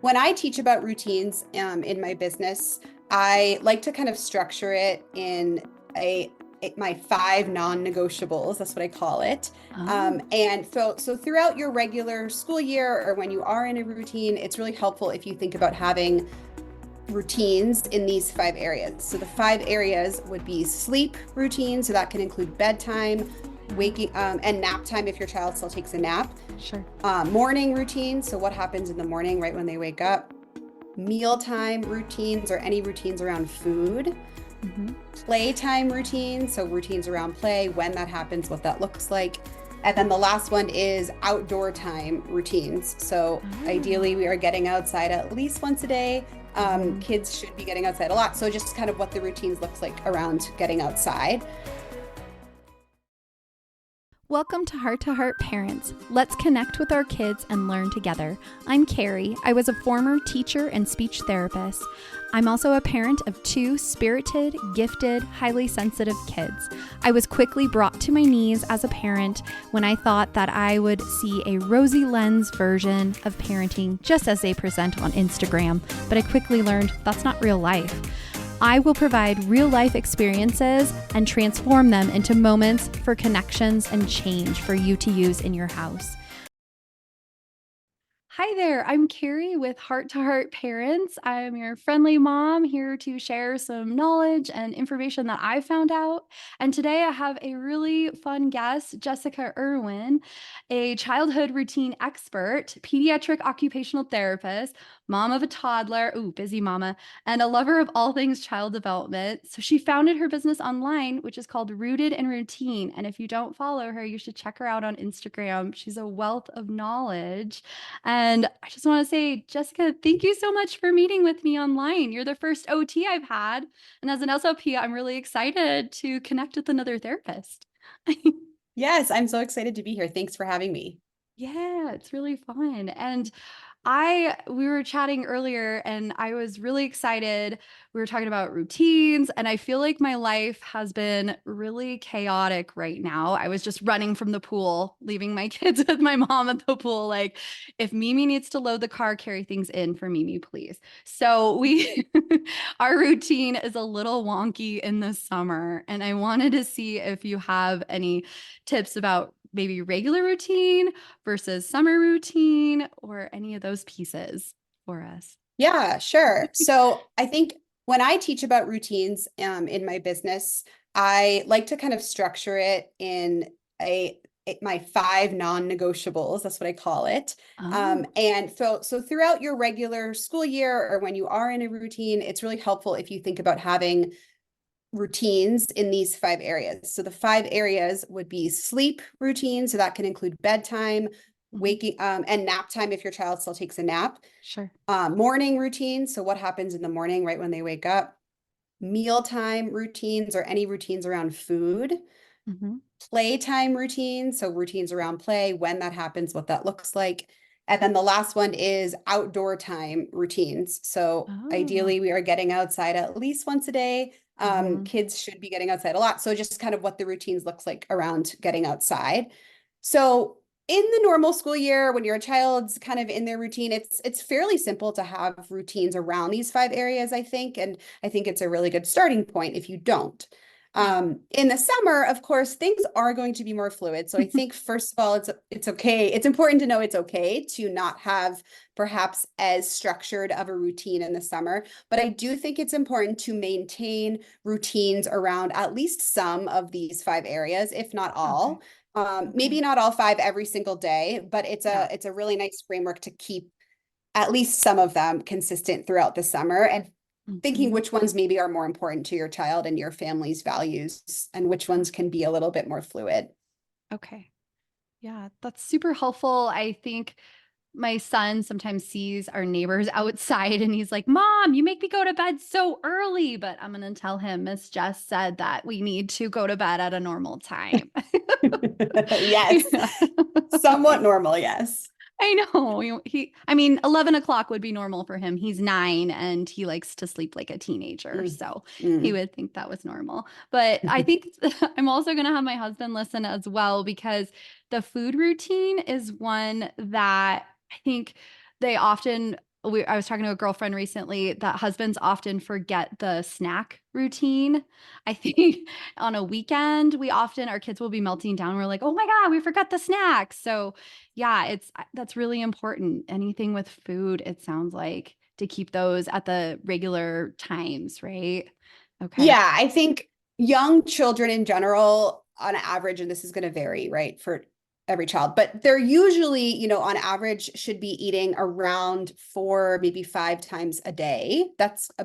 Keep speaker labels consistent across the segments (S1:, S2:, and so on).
S1: When I teach about routines in my business, I like to kind of structure it in a my five non-negotiables. That's what I call it.
S2: Oh,
S1: And so throughout your regular school year or when you are in a routine, it's really helpful if you think about having routines in these five areas. So the five areas would be sleep routine. So that can include bedtime, waking, and nap time if your child still takes a nap.
S2: sure.
S1: Morning routine. So what happens in the morning right when they wake up. Mealtime routines or any routines around food.
S2: Hmm.
S1: Playtime routines. So routines around play, when that happens, what that looks like. And then the last one is outdoor time routines. So
S2: Oh.
S1: ideally, we are getting outside at least once a day.
S2: Hmm.
S1: Kids should be getting outside a lot. So just kind of what the routines looks like around getting outside.
S2: Welcome to Heart Parents. Let's connect with our kids and learn together. I'm Carrie. I was a former teacher and speech therapist. I'm also a parent of two spirited, gifted, highly sensitive kids. I was quickly brought to my knees as a parent when I thought that I would see a rosy lens version of parenting just as they present on Instagram, but I quickly learned that's not real life. I will provide real life experiences and transform them into moments for connections and change for you to use in your house. Hi there, I'm Carrie with Heart to Heart Parents. I'm your friendly mom here to share some knowledge and information that I found out. And today I have a really fun guest, Jessica Irwin, a childhood routine expert, pediatric occupational therapist, mom of a toddler, ooh, busy mama, and a lover of all things child development. So she founded her business online, which is called Rooted in Routine. And if you don't follow her, you should check her out on Instagram. She's a wealth of knowledge. And I just want to say, Jessica, thank you so much for meeting with me online. You're the first OT I've had. And as an SLP, I'm really excited to connect with another therapist.
S1: Yes, I'm so excited to be here. Thanks for having me.
S2: Yeah, it's really fun. And we were chatting earlier and I was really excited. We were talking about routines and I feel like my life has been really chaotic right now. I was just running from the pool, leaving my kids with my mom at the pool. Like, if Mimi needs to load the car, carry things in for Mimi, please. So our routine is a little wonky in the summer. And I wanted to see if you have any tips about maybe regular routine versus summer routine or any of those pieces for us.
S1: Yeah, sure. So I think when I teach about routines in my business, I like to kind of structure it in my five non-negotiables. That's what I call it.
S2: Oh,
S1: And so throughout your regular school year or when you are in a routine, it's really helpful if you think about having routines in these five areas. So the five areas would be sleep routine. So that can include bedtime,
S2: mhm,
S1: waking, and nap time if your child still takes a nap.
S2: sure.
S1: Morning routine. So what happens in the morning right when they wake up. Mealtime routines or any routines around food.
S2: Mhm.
S1: Playtime routines. So routines around play, when that happens, what that looks like. And then the last one is outdoor time routines. So
S2: Oh,
S1: ideally, we are getting outside at least once a day.
S2: mhm.
S1: Kids should be getting outside a lot. So just kind of what the routines looks like around getting outside. So in the normal school year, when your child's kind of in their routine, it's fairly simple to have routines around these five areas, I think. And I think it's a really good starting point if you don't.
S2: Yeah.
S1: In the summer, of course, things are going to be more fluid. So I think first of all, it's okay. It's important to know it's okay to not have perhaps as structured of a routine in the summer. But I do think it's important to maintain routines around at least some of these five areas, if not
S2: Okay.
S1: all. Maybe
S2: Okay.
S1: not all five every single day, but it's
S2: Yeah.
S1: a really nice framework to keep at least some of them consistent throughout the summer and thinking
S2: Mhm.
S1: which ones maybe are more important to your child and your family's values and which
S2: Yeah.
S1: ones can be a little bit more fluid.
S2: Okay. Yeah, that's super helpful. I think my son sometimes sees our neighbors outside and he's like, Mom, you make me go to bed so early. But I'm going to tell him Miss Jess said that we need to go to bed at a normal time.
S1: Yes,
S2: Yeah.
S1: somewhat normal, yes.
S2: I know. I mean, 11 o'clock would be normal for him. He's 9 and he likes to sleep like a teenager.
S1: Mm,
S2: So he
S1: mm.
S2: would think that was normal. But I think I'm also going to have my husband listen as well because the food routine is one that I think they often I was talking to a girlfriend recently that husbands often forget the snack routine. I think on a weekend, our kids will be melting down. We're like, oh my God, we forgot the snacks. So yeah, that's really important. Anything with food, it sounds like, to keep those at the regular times, right? Okay.
S1: Yeah, I think young children in general, on average, and this is going to vary, right, for every child, but they're usually, on average should be eating around 4, maybe 5 times a day. That's a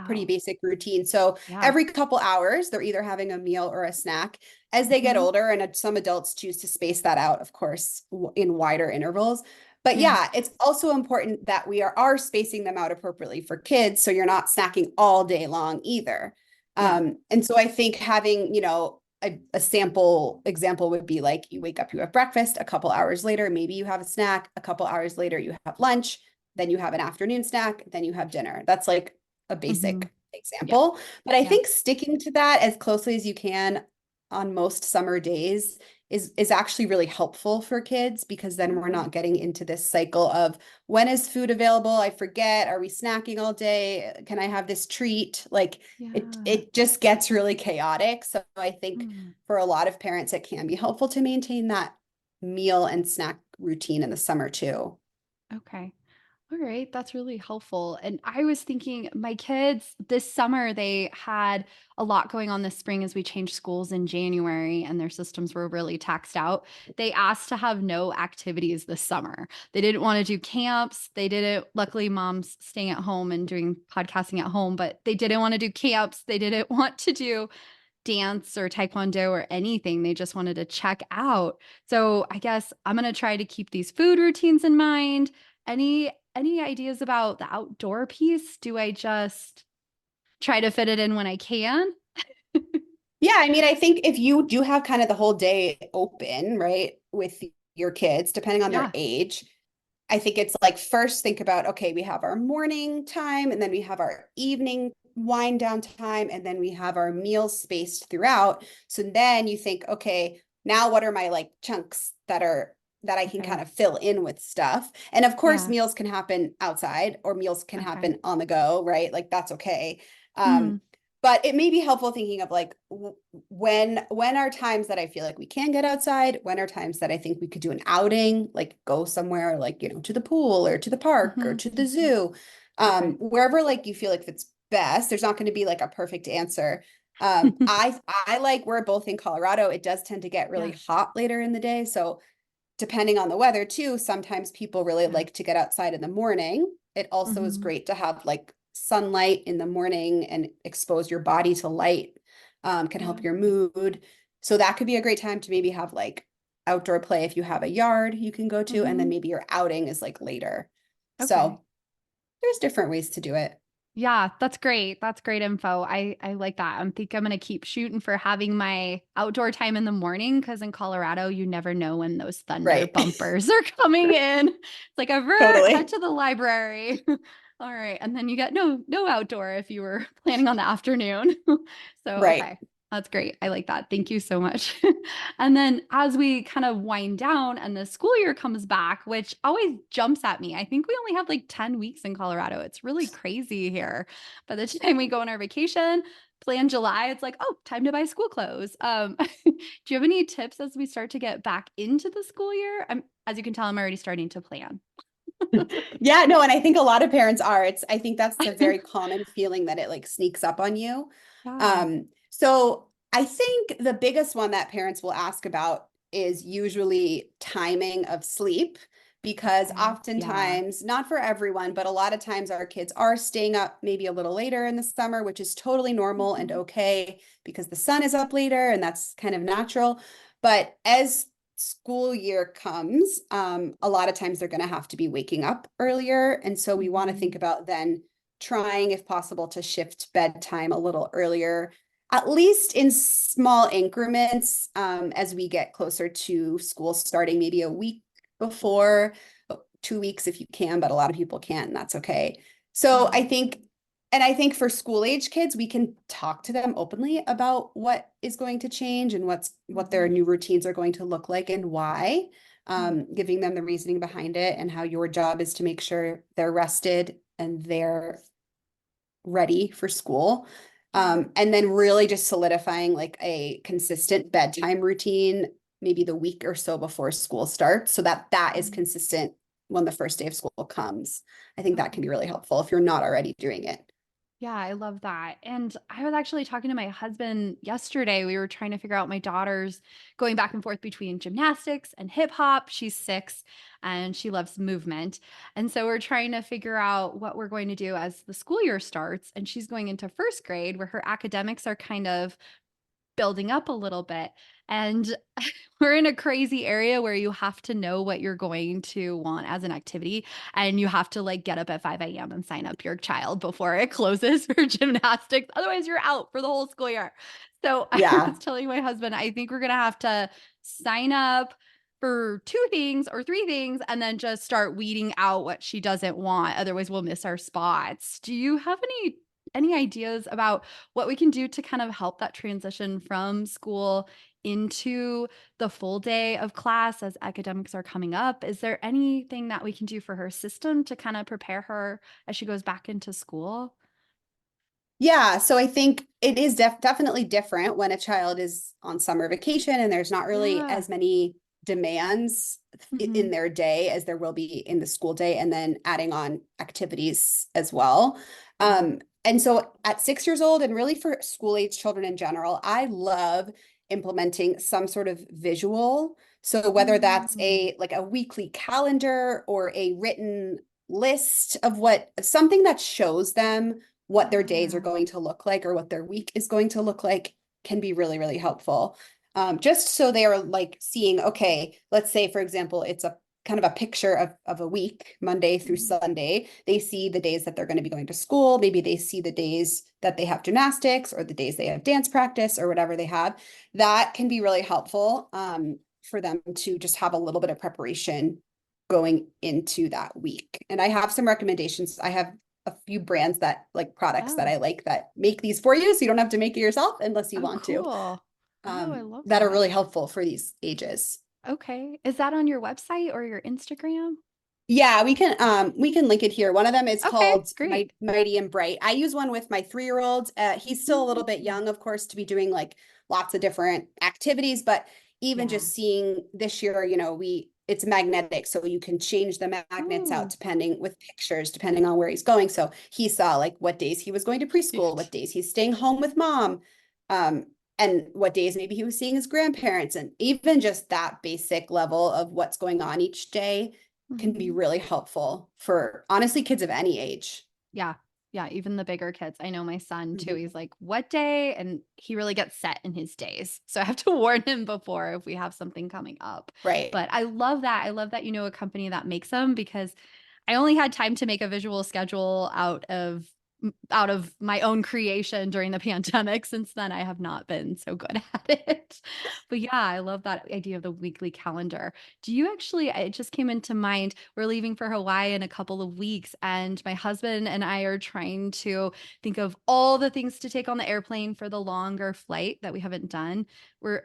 S1: pretty
S2: Wow.
S1: basic routine. So
S2: Yeah.
S1: every couple hours, they're either having a meal or a snack. As they get
S2: Mhm.
S1: older, and some adults choose to space that out, of course, in wider intervals. But
S2: Yeah.
S1: yeah, it's also important that we are spacing them out appropriately for kids, so you're not snacking all day long either.
S2: Yeah.
S1: And so I think having, a sample example would be like you wake up, you have breakfast, a couple hours later, maybe you have a snack, a couple hours later, you have lunch, then you have an afternoon snack, then you have dinner. That's like a
S2: Hmm.
S1: basic
S2: Yeah.
S1: example. But I
S2: Yeah.
S1: think sticking to that as closely as you can on most summer days is actually really helpful for kids, because then we're
S2: Okay.
S1: not getting into this cycle of when is food available? I forget. Are we snacking all day? Can I have this treat? Like it
S2: Yeah.
S1: it just gets really chaotic. So I think
S2: Mm.
S1: for a lot of parents, it can be helpful to maintain that meal and snack routine in the summer too.
S2: Okay. All right, that's really helpful. And I was thinking, my kids this summer, they had a lot going on this spring as we changed schools in January and their systems were really taxed out. They asked to have no activities this summer. They didn't want to do camps. They didn't, luckily, mom's staying at home and doing podcasting at home, but they didn't want to do camps. They didn't want to do dance or taekwondo or anything. They just wanted to check out. So I guess I'm going to try to keep these food routines in mind. Any ideas about the outdoor piece? Do I just try to fit it in when I can?
S1: Yeah, I mean, I think if you do have kind of the whole day open, right, with your kids, depending on their
S2: Yeah.
S1: age, I think it's like first think about, okay, we have our morning time and then we have our evening wind down time and then we have our meals spaced throughout. So then you think, okay, now what are my like chunks that I can kind
S2: Okay.
S1: of fill in with stuff. And of course,
S2: Yeah.
S1: meals can happen outside or meals can
S2: Okay.
S1: happen on the go, right? Like that's okay.
S2: Mm,
S1: But it may be helpful thinking of like when are times that I feel like we can get outside, when are times that I think we could do an outing, like go somewhere like, to the pool or to the park or
S2: mhm,
S1: to the
S2: mhm.
S1: zoo.
S2: Okay.
S1: Wherever like you feel like it's best. There's not going to be like a perfect answer. I like, we're both in Colorado. It does tend to get really
S2: Yeah.
S1: hot later in the day. So depending on the weather too, sometimes people really
S2: Yeah.
S1: like to get outside in the morning. It also is
S2: Mhm.
S1: great to have like sunlight in the morning and expose your body to light, can help
S2: Yeah.
S1: your mood. So that could be a great time to maybe have like outdoor play if you have a yard you can go to, and then
S2: Mhm.
S1: maybe your outing is like later.
S2: Okay.
S1: So there's different ways to do it.
S2: Yeah, that's great. That's great info. I like that. I'm gonna keep shooting for having my outdoor time in the morning because in Colorado, you never know when those thunder
S1: Right.
S2: bumpers are coming in. It's like avert, head
S1: Totally.
S2: to the library. All right. And then you get no outdoor if you were planning on the afternoon. So
S1: Right.
S2: okay. That's great. I like that. Thank you so much. And then as we kind of wind down and the school year comes back, which always jumps at me. I think we only have like 10 weeks in Colorado. It's really crazy here. By the time we go on our vacation, plan July, it's like, oh, time to buy school clothes. Do you have any tips as we start to get back into the school year? As you can tell, I'm already starting to plan.
S1: Yeah, no, and I think a lot of parents are. I think that's a very common feeling that it like sneaks up on you.
S2: Yeah.
S1: So I think the biggest one that parents will ask about is usually timing of sleep, because
S2: Okay. Yeah.
S1: oftentimes, not for everyone, but a lot of times our kids are staying up maybe a little later in the summer, which is totally normal and
S2: Mhm.
S1: okay because the sun is up later and that's kind of natural. But as school year comes, a lot of times they're going to have to be waking up earlier. And so we want to think
S2: Mhm.
S1: about then trying, if possible, to shift bedtime a little earlier, at least in small increments, as we get closer to school starting, maybe a week before, 2 weeks if you can, but a lot of people can't, and that's okay. So
S2: Yeah.
S1: I think for school age kids, we can talk to them openly about what is going to change and what their
S2: Mhm.
S1: new routines are going to look like and why.
S2: Mm.
S1: giving them the reasoning behind it and how your job is to make sure they're rested and they're ready for school.
S2: Yeah.
S1: And then really just solidifying like a consistent bedtime routine, maybe the week or so before school starts, so that that is
S2: Mm.
S1: consistent when the first day of school comes. I think that can be
S2: Okay.
S1: really helpful if you're not already doing it.
S2: Yeah, I love that. And I was actually talking to my husband yesterday. We were trying to figure out my daughter's going back and forth between gymnastics and hip hop. She's 6 and she loves movement. And so we're trying to figure out what we're going to do as the school year starts. And she's going into first grade where her academics are kind of building up a little bit. And we're in a crazy area where you have to know what you're going to want as an activity. And you have to like get up at 5 a.m. and sign up your child before it closes for gymnastics. Otherwise, you're out for the whole school year. So I
S1: Yeah.
S2: was telling my husband, I think we're going to have to sign up for 2 things or 3 things and then just start weeding out what she doesn't want. Otherwise, we'll miss our spots. Do you have any ideas about what we can do to kind of help that transition from school into the full day of class as academics are coming up? Is there anything that we can do for her system to kind of prepare her as she goes back into school?
S1: Yeah, so I think it is definitely different when a child is on summer vacation and there's not really
S2: Yeah.
S1: as many demands in
S2: Mhm.
S1: their day as there will be in the school day, and then adding on activities as well.
S2: Yeah.
S1: And so at 6 years old, and really for school age children in general, I love implementing some sort of visual. So whether that's
S2: Mm.
S1: a like a weekly calendar or a written list of what something that shows them what their days are
S2: Yeah.
S1: going to look like or what their week is going to look like can be really, really helpful. Just so they are like seeing, okay, let's say, for example, it's a kind of a picture of a week, Monday through
S2: Mhm.
S1: Sunday. They see the days that they're going to be going to school. Maybe they see the days that they have gymnastics or the days they have dance practice or whatever they have. That can be really helpful for them to just have a little bit of preparation going into that week. And I have some recommendations. I have a few brands that like products that
S2: Oh.
S1: I like that make these for you. So you don't have to make it yourself unless you
S2: Oh,
S1: want to,
S2: cool. Oh, I love
S1: that are
S2: that.
S1: really helpful for these ages.
S2: Okay. Is that on your website or your Instagram?
S1: Yeah, we can link it here. One of them is
S2: Okay,
S1: called
S2: great.
S1: Mighty and Bright. I use one with my 3-year-old. He's still a little bit
S2: Mm.
S1: young, of course, to be doing like lots of different activities, but even
S2: Yeah.
S1: just seeing this year, we it's magnetic, so you can change the magnets out
S2: Oh,
S1: depending with pictures, depending on where he's going. So he saw like what days he was going to preschool,
S2: cute.
S1: what days he's staying home with mom, um, and what days maybe he was seeing his grandparents, and even just that basic level of what's going on each day can be
S2: Mhm.
S1: really helpful for honestly kids of any age.
S2: Yeah. Yeah, even the bigger kids. I know my son too.
S1: Mhm.
S2: He's like, "What day?" And he really gets set in his days. So I have to warn him before if we have something coming up.
S1: Right.
S2: But I love that. I love that you know a company that makes them because I only had time to make a visual schedule out of my own creation during the pandemic. Since then, I have not been so good at it. But yeah, I love that idea of the weekly calendar. Do you actually, it just came into mind, we're leaving for Hawaii in a couple of weeks, and my husband and I are trying to think of all the things to take on the airplane for the longer flight that we haven't done.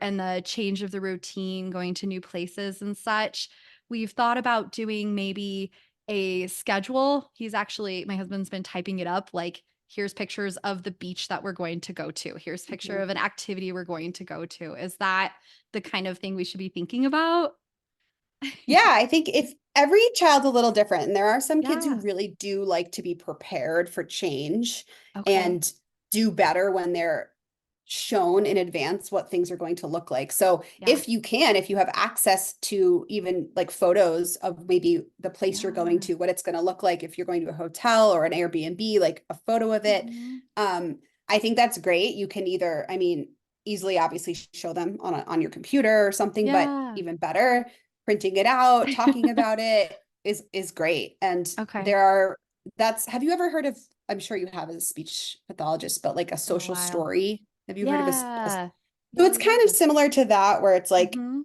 S2: And the change of the routine, going to new places and such. We've thought about doing maybe a schedule. My husband's been typing it up like, here's pictures of the beach that we're going to go to. Here's a picture
S1: Mhm.
S2: of an activity we're going to go to. Is that the kind of thing we should be thinking about?
S1: Yeah, I think if every child's a little different, and there are some kids who
S2: Yeah.
S1: really do like to be prepared for change
S2: Okay.
S1: and do better when they're shown in advance what things are going to look like. So
S2: Yeah.
S1: if you can, if you have access to even like photos of maybe the place you're going
S2: Yeah.
S1: to, what it's going to look like if you're going to a hotel or an Airbnb, like a photo of it,
S2: Mhm.
S1: um, I think that's great. You can either, I mean, easily obviously show them on your computer or something, but
S2: Yeah.
S1: even better, printing it out, talking about it is great. And
S2: Okay.
S1: there are that's have you ever heard of, I'm sure you have as a speech pathologist, but like a
S2: It's been a
S1: social
S2: while.
S1: story? Have you heard of
S2: Yeah.
S1: so
S2: Yeah,
S1: it's kind of
S2: yeah.
S1: similar to that where it's like,
S2: Mhm.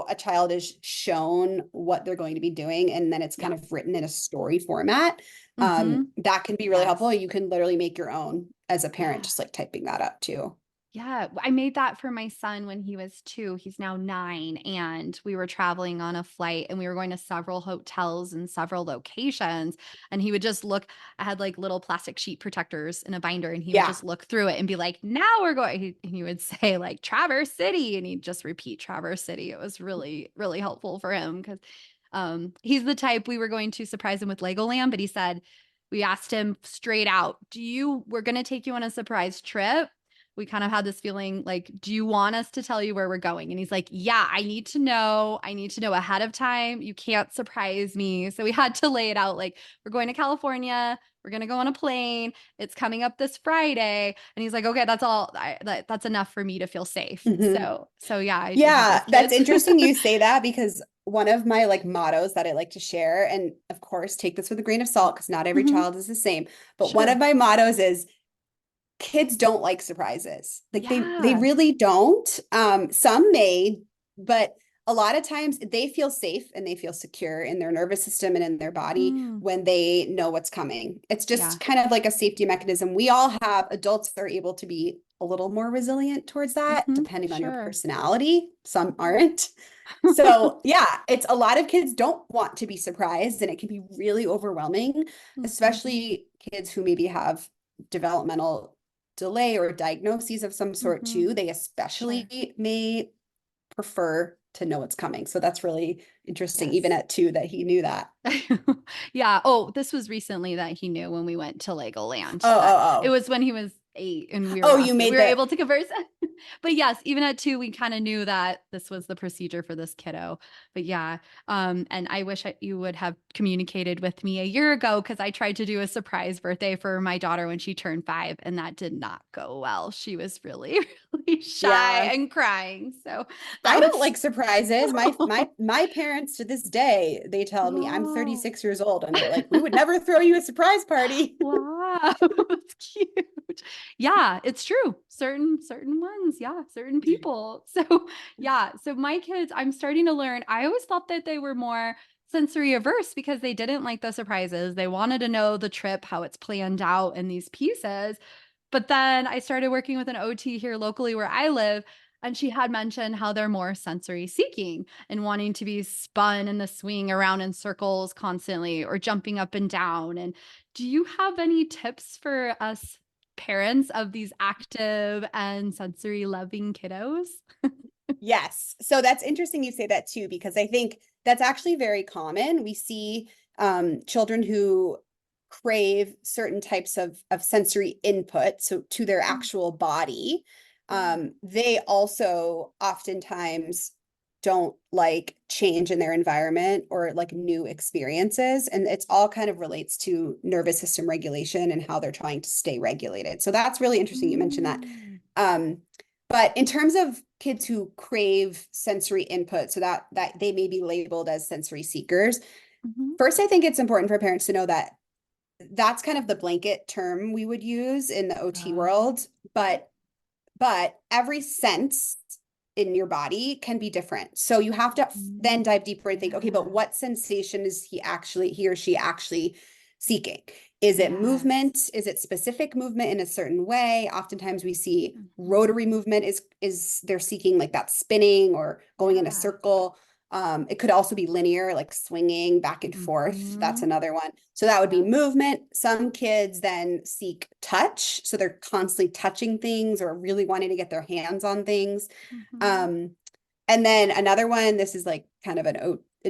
S1: a child is shown what they're going to be doing and then it's kind
S2: Yeah.
S1: of written in a story format.
S2: Mhm.
S1: That can be really helpful.
S2: Yes.
S1: You can literally make your own as a parent,
S2: Yeah.
S1: just like typing that up too.
S2: Yeah, I made that for my son when he was 2. He's now 9, and we were traveling on a flight, and we were going to several hotels and several locations, and he would just look. I had, like, little plastic sheet protectors in a binder, and he would
S1: Yeah.
S2: just look through it and be like, "Now we're going," he would say, like, "Traverse City," and he'd just repeat Traverse City. It was really, really helpful for him because he's the type. We were going to surprise him with Legoland, but he said, we asked him straight out, we're gonna take you on a surprise trip. We kind of had this feeling like, do you want us to tell you where we're going? And he's like, yeah, I need to know. I need to know ahead of time. You can't surprise me. So we had to lay it out like, we're going to California. We're going to go on a plane. It's coming up this Friday. And he's like, okay, that's all. That's enough for me to feel safe.
S1: Hmm.
S2: So yeah, I did that
S1: Yeah,
S2: with
S1: that's
S2: kids.
S1: interesting you say that because one of my like mottos that I like to share, and of course, take this with a grain of salt because not every
S2: Mhm.
S1: child is the same, but one of
S2: Sure.
S1: my mottos is kids don't like surprises. Like they
S2: Yeah.
S1: really don't. Some may, but a lot of times they feel safe and they feel secure in their nervous system and in their body
S2: Mm,
S1: when they know what's coming. It's
S2: yeah.
S1: just kind of like a safety mechanism. We all have adults that are able to be a little more resilient towards that,
S2: Hmm.
S1: depending on your
S2: Sure.
S1: personality. Some aren't. So, yeah, it's a lot of kids don't want to be surprised, and it can be really overwhelming,
S2: Mhm.
S1: especially kids who maybe have developmental delay or diagnoses of some sort
S2: Mhm.
S1: too. They
S2: Sure.
S1: especially may prefer to know what's coming. So that's really interesting, even
S2: Yes.
S1: at 2, that he knew that.
S2: Yeah. Oh, this was recently that he knew when we went to Legoland.
S1: Oh,
S2: That
S1: oh,
S2: it
S1: oh.
S2: was when he was 8 and
S1: Oh, you
S2: we
S1: made
S2: were
S1: the
S2: able to converse. But yes, even at 2, we kind of knew that this was the procedure for this kiddo. But yeah, and I wish you would have communicated with me a year ago because I tried to do a surprise birthday for my daughter when she turned 5, and that did not go well. She was really, really shy
S1: yeah.
S2: and crying. So that
S1: I don't
S2: was
S1: like surprises. My parents to this day, they tell me I'm
S2: oh.
S1: 36 years old and they're like, "We would never throw you a surprise party."
S2: Wow, that's cute. Yeah, it's true. Certain ones, yeah, certain people. So, yeah, so my kids, I'm starting to learn. I always thought that they were more sensory averse because they didn't like the surprises. They wanted to know the trip, how it's planned out in these pieces. But then I started working with an OT here locally where I live, and she had mentioned how they're more sensory seeking and wanting to be spun in the swing around in circles constantly or jumping up and down. And do you have any tips for us parents of these active and sensory loving kiddos?
S1: Yes. So that's interesting you say that too, because I think that's actually very common. We see children who crave certain types of sensory input, so to their
S2: Mm,
S1: actual body.
S2: yeah.
S1: They also oftentimes don't like change in their environment or like new experiences. And it's all kind of relates to nervous system regulation and how they're trying to stay regulated. So that's really interesting you mentioned that.
S2: Mm,
S1: Um, but in terms of kids who crave sensory input, so that they may be labeled as sensory seekers,
S2: mhm.
S1: first, I think it's important for parents to know that that's kind of the blanket term we would use in the OT
S2: Oh.
S1: world, but every sense in your body can be different. So you have to then
S2: Mhm.
S1: dive deeper and think, okay, but
S2: Yeah.
S1: what sensation is he or she actually seeking? Is it
S2: Yes.
S1: movement? Is it specific movement in a certain way? Oftentimes we see
S2: Mhm.
S1: rotary movement is they're seeking like that spinning or going in a
S2: Yeah.
S1: circle. It could also be linear, like swinging back and forth. That's
S2: Mhm.
S1: another one. So that would be
S2: Yep.
S1: movement. Some kids then seek touch. So they're constantly touching things or really wanting to get their hands on things.
S2: Mhm.
S1: Um, and then another one, this is like kind of an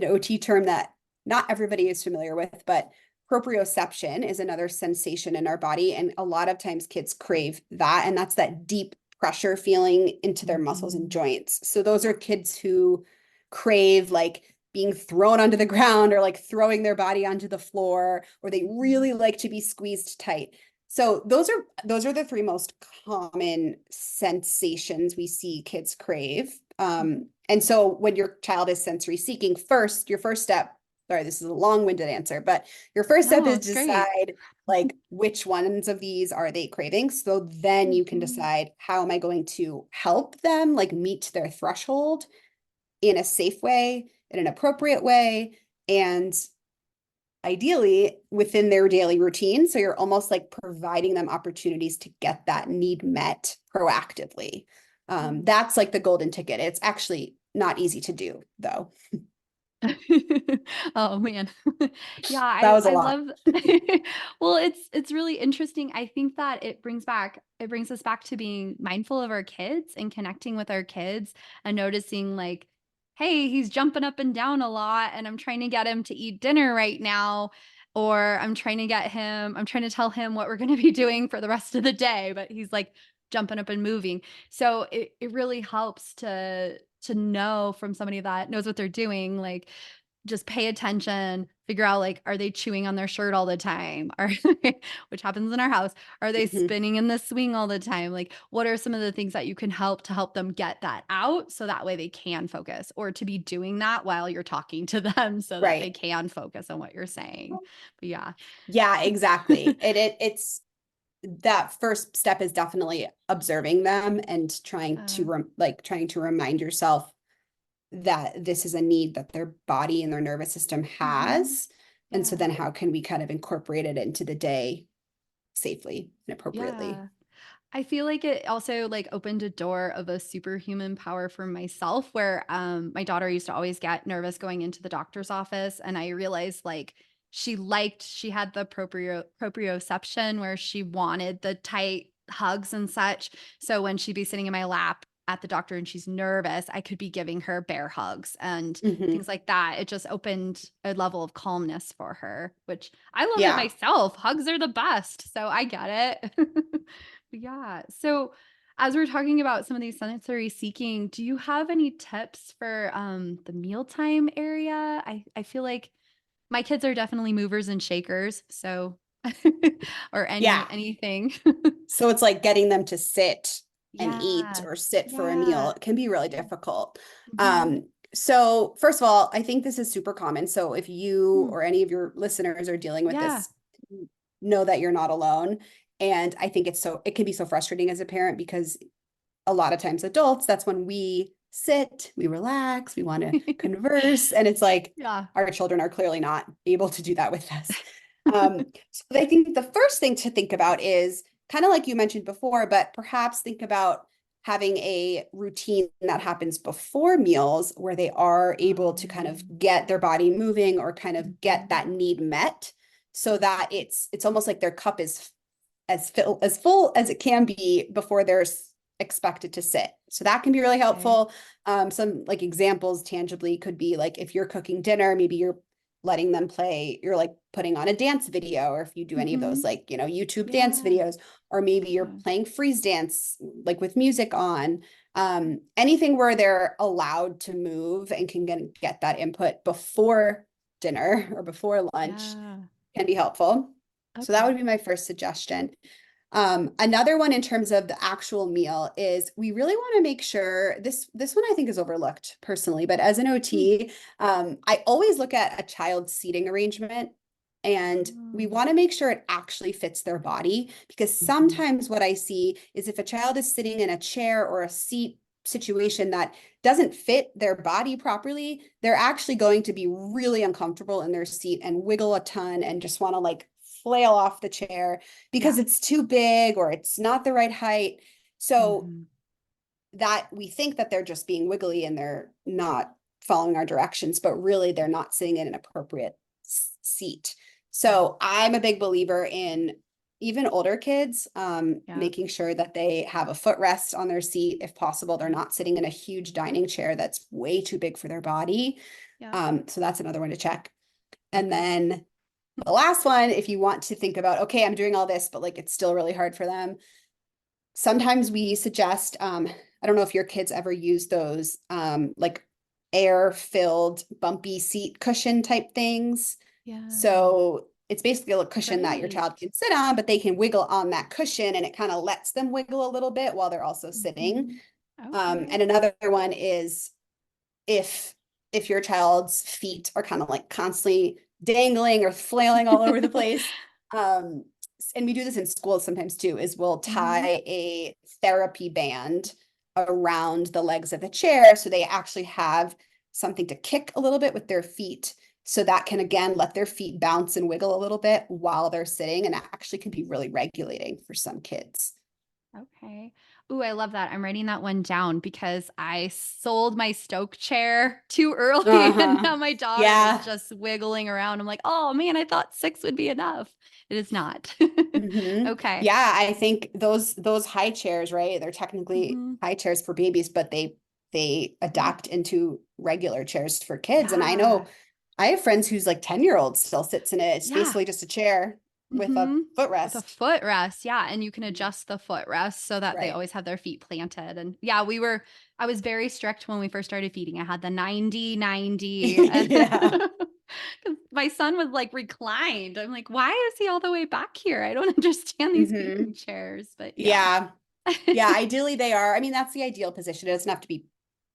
S1: OT term that not everybody is familiar with, but proprioception is another sensation in our body. And a lot of times kids crave that. And that's that deep pressure feeling into their muscles and
S2: Mhm.
S1: joints. So those are
S2: Yeah.
S1: kids who crave like being thrown onto the ground or like throwing their body onto the floor, or they
S2: Mhm.
S1: really like to be squeezed tight. So those are the 3 most common sensations we see kids crave.
S2: Mhm.
S1: And so when your child is sensory seeking, first, your first step, sorry, this is a long-winded answer, but your first step
S2: No,
S1: is
S2: it's great.
S1: decide like which ones of these are they craving. So then you can
S2: Mhm.
S1: decide, how am I going to help them like meet their threshold in a safe way, in an appropriate way, and ideally within their daily routine. So you're almost like providing them opportunities to get that need met proactively. That's like the golden ticket. It's actually not easy to do, though.
S2: Oh man. Yeah,
S1: That was a
S2: I
S1: lot.
S2: love well, it's really interesting. I think that it brings us back to being mindful of our kids and connecting with our kids and noticing like, hey, he's jumping up and down a lot and I'm trying to get him to eat dinner right now. Or I'm trying to tell him what we're going to be doing for the rest of the day, but he's like jumping up and moving. So it really helps to know from somebody that knows what they're doing, like just pay attention, figure out like, are they chewing on their shirt all the time? Or which happens in our house. Are they
S1: Mhm.
S2: spinning in the swing all the time? Like, what are some of the things that you can help to help them get that out so that way they can focus or to be doing that while you're talking to them so that they
S1: Right.
S2: can focus on what you're saying. But yeah.
S1: Yeah, exactly. It's that first step is definitely observing them and trying to
S2: Uh,
S1: trying to remind yourself that this is a need that their body and their nervous system
S2: mhm.
S1: has. And so
S2: Yeah.
S1: then how can we kind of incorporate it into the day safely and appropriately?
S2: Yeah. I feel like it also like opened a door of a superhuman power for myself where my daughter used to always get nervous going into the doctor's office and I realized like she had the proprioception where she wanted the tight hugs and such. So when she'd be sitting in my lap at the doctor and she's nervous, I could be giving her bear hugs and
S1: Hmm.
S2: things like that. It just opened a level of calmness for her, which I love it
S1: Yeah.
S2: myself. Hugs are the best. So I get it. Yeah. So as we're talking about some of these sensory seeking, do you have any tips for the mealtime area? I feel like my kids are definitely movers and shakers, so or
S1: Yeah.
S2: anything.
S1: So it's like getting them to sit and eat
S2: Yeah.
S1: or sit for a meal.
S2: Yeah.
S1: It can be really difficult.
S2: Mhm.
S1: So first of all, I think this is super common. So if you
S2: Mm.
S1: or any of your listeners are dealing with
S2: Yeah.
S1: this, know that you're not alone. And I think it can be so frustrating as a parent because a lot of times adults, that's when we sit, we relax, we want to converse. And it's like
S2: Yeah.
S1: our children are clearly not able to do that with us. So I think the first thing to think about is kind of like you mentioned before, but perhaps think about having a routine that happens before meals where they are able to kind of
S2: Um,
S1: get their body moving or kind of get
S2: mhm.
S1: that need met so that it's almost like their cup is as full as it can be before they're expected to sit. So that can be really
S2: Okay.
S1: helpful. Some like examples tangibly could be like if you're cooking dinner, maybe you're letting them play, you're like putting on a dance video, or if you do any of those
S2: Mhm.
S1: like, YouTube dance
S2: Yeah.
S1: videos, or maybe you're
S2: Yeah.
S1: playing freeze dance like with music on. Anything where they're allowed to move and can get that input before dinner or before lunch
S2: Yeah.
S1: can be helpful. So that would
S2: Okay.
S1: be my first suggestion. Another one in terms of the actual meal is we really want to make sure this one I think is overlooked personally, but as an
S2: Mm.
S1: OT, I always look at a child's seating arrangement and we
S2: Oh.
S1: want to make sure it actually fits their body because
S2: Mhm.
S1: sometimes what I see is if a child is sitting in a chair or a seat situation that doesn't fit their body properly, they're actually going to be really uncomfortable in their seat and wiggle a ton and just want to like flail off the chair because
S2: Yeah.
S1: it's too big or it's not the right height. So
S2: Mhm.
S1: that we think that they're just being wiggly and they're not following our directions, but really they're not sitting in an appropriate seat.
S2: Yeah.
S1: So I'm a big believer in even older kids,
S2: Yeah.
S1: making sure that they have a footrest on their seat. If possible, they're
S2: Yeah.
S1: not sitting in a huge dining chair that's way too big for their body.
S2: Yeah.
S1: So that's another one to check. And
S2: Okay.
S1: then the last one, if you want to think about, okay, I'm doing all this, but like it's still really hard for them. Sometimes we suggest, I don't know if your kids ever use those like air filled bumpy seat cushion type things.
S2: Yeah.
S1: So it's basically a cushion that your
S2: Right.
S1: child can sit on, but they can wiggle on that cushion and it kind of lets them wiggle a little bit while they're also sitting.
S2: Mhm. Okay.
S1: And another one is if your child's feet are kind of like constantly dangling or flailing all over the place. um and we do this in schools sometimes too, is we'll
S2: Mhm.
S1: tie a therapy band around the legs of the chair so they actually have something to kick a little bit with their feet So that can, again, let their feet bounce and wiggle a little bit while they're sitting, and actually can be really regulating for some kids.
S2: Okay. Ooh, I love that. I'm writing that one down because I sold my Stoke chair too early and
S1: Uh-huh.
S2: now my daughter is
S1: Yeah.
S2: just wiggling around. I'm like, oh man, I thought 6 would be enough. It is not. Okay.
S1: Yeah, I think those high chairs, right? They're technically
S2: Hmm.
S1: high chairs for babies, but they
S2: Yeah.
S1: adapt into regular chairs for kids. And I
S2: Yeah.
S1: know I have friends whose like 10-year-old still sits in it. It's
S2: Yeah.
S1: basically just a chair with a
S2: Hmm. With a
S1: footrest.
S2: footrest. Yeah. And you can adjust the footrest so that they
S1: Right.
S2: always have their feet planted. And yeah, I was very strict when we first started feeding. I had the 90-90.
S1: Yeah.
S2: 'Cause my son was like reclined. I'm like, why is he all the way back here? I don't understand these feeding
S1: Hmm.
S2: chairs, but yeah.
S1: Yeah. Yeah. Ideally, they are. I mean, that's the ideal position. It doesn't have to be
S2: Hmm.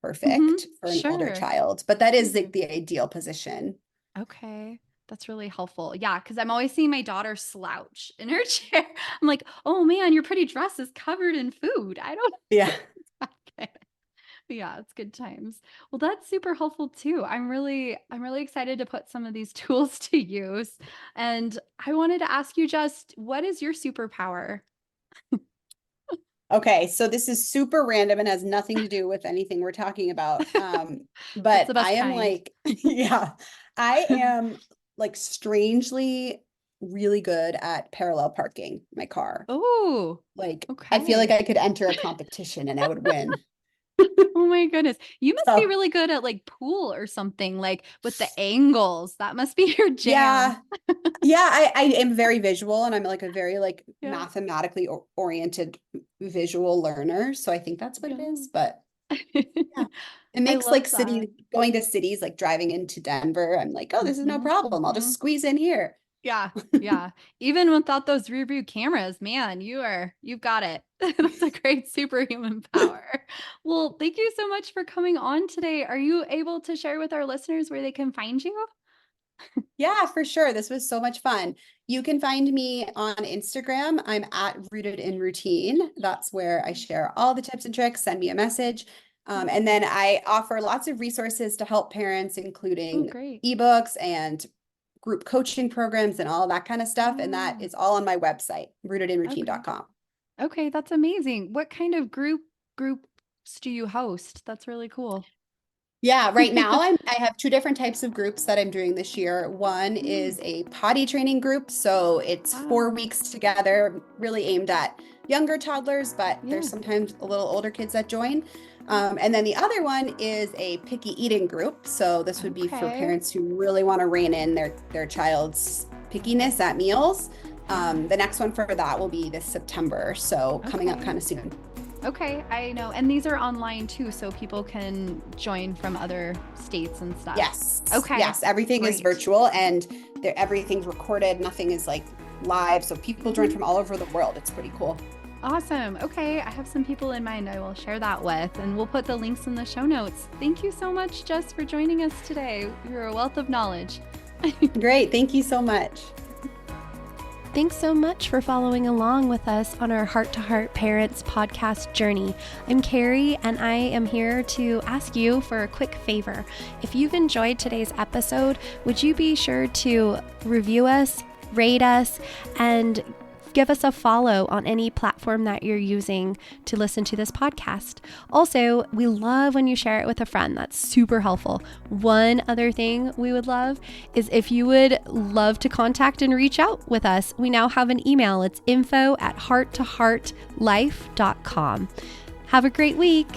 S1: perfect for an older
S2: Sure.
S1: child, but that is
S2: Yeah.
S1: the ideal position.
S2: Okay. That's really helpful. Yeah, because I'm always seeing my daughter slouch in her chair. I'm like, oh man, your pretty dress is covered in food. I don't
S1: Yeah.
S2: okay. Yeah, it's good times. Well, that's super helpful too. I'm really excited to put some of these tools to use. And I wanted to ask you just what is your superpower?
S1: Okay, so this is super random and has nothing to do with anything we're talking about.
S2: That's
S1: But
S2: the
S1: I
S2: best
S1: am
S2: kind.
S1: like, yeah, I am like strangely really good at parallel parking my car.
S2: Oh,
S1: Like, I feel like
S2: okay.
S1: I could enter a competition and I would win.
S2: Oh my goodness. You must be
S1: So,
S2: really good at like pool or something, like with the angles. That must be your jam.
S1: yeah, yeah, I am very visual, and I'm like a very like
S2: Yeah.
S1: mathematically oriented visual learner. So I think that's what it
S2: Yeah.
S1: is. But yeah, it
S2: I
S1: makes like
S2: love that.
S1: city going to cities, like driving into Denver. I'm like, oh, this is no
S2: Mhm,
S1: problem. I'll just
S2: mhm.
S1: squeeze in here.
S2: Yeah, yeah. Even without those rear view cameras, man, you've got it. That's a great superhuman power. Well, thank you so much for coming on today. Are you able to share with our listeners where they can find you?
S1: Yeah, for sure. This was so much fun. You can find me on Instagram. I'm at Rooted in Routine. That's where I share all the tips and tricks. Send me a message. And then
S2: Awesome.
S1: I offer lots of resources to help parents,
S2: Oh,
S1: including
S2: great.
S1: ebooks and group coaching programs and all that kind of stuff. And that
S2: Oh,
S1: is all on my website,
S2: okay.
S1: rootedinroutine.com.
S2: Okay, that's amazing. What kind of groups do you host? That's really cool.
S1: Yeah, right now I have two different types of groups that I'm doing this year. One
S2: Mm,
S1: is a potty training group, so it's
S2: wow.
S1: 4 weeks together, really aimed at younger toddlers, but there's
S2: Yeah.
S1: sometimes a little older kids that join. And then the other one is a picky eating group. So this would be for
S2: Okay.
S1: parents who really want to rein in their child's pickiness at meals.
S2: Yeah.
S1: The next one for that will be this September, so coming up
S2: Okay.
S1: kind of soon.
S2: Okay, I know. And these are online too, so people can join from other states and stuff.
S1: Yes,
S2: Okay,
S1: yes, everything is
S2: great.
S1: virtual, and everything's recorded. Nothing is like live, so people join
S2: Mhm.
S1: from all over the world. It's pretty cool.
S2: Awesome. Okay, I have some people in mind I will share that with, and we'll put the links in the show notes. Thank you so much, Jess, for joining us today. You're a wealth of knowledge.
S1: Great, thank you so much.
S3: Thanks so much for following along with us on our Heart to Heart Parents podcast journey. I'm Carrie, and I am here to ask you for a quick favor. If you've enjoyed today's episode, would you be sure to review us, rate us, and give us a follow on any platform that you're using to listen to this podcast. Also, we love when you share it with a friend. That's super helpful. One other thing we would love is if you would love to contact and reach out with us. We now have an email. It's info@hearttoheartlife.com. Have a great week.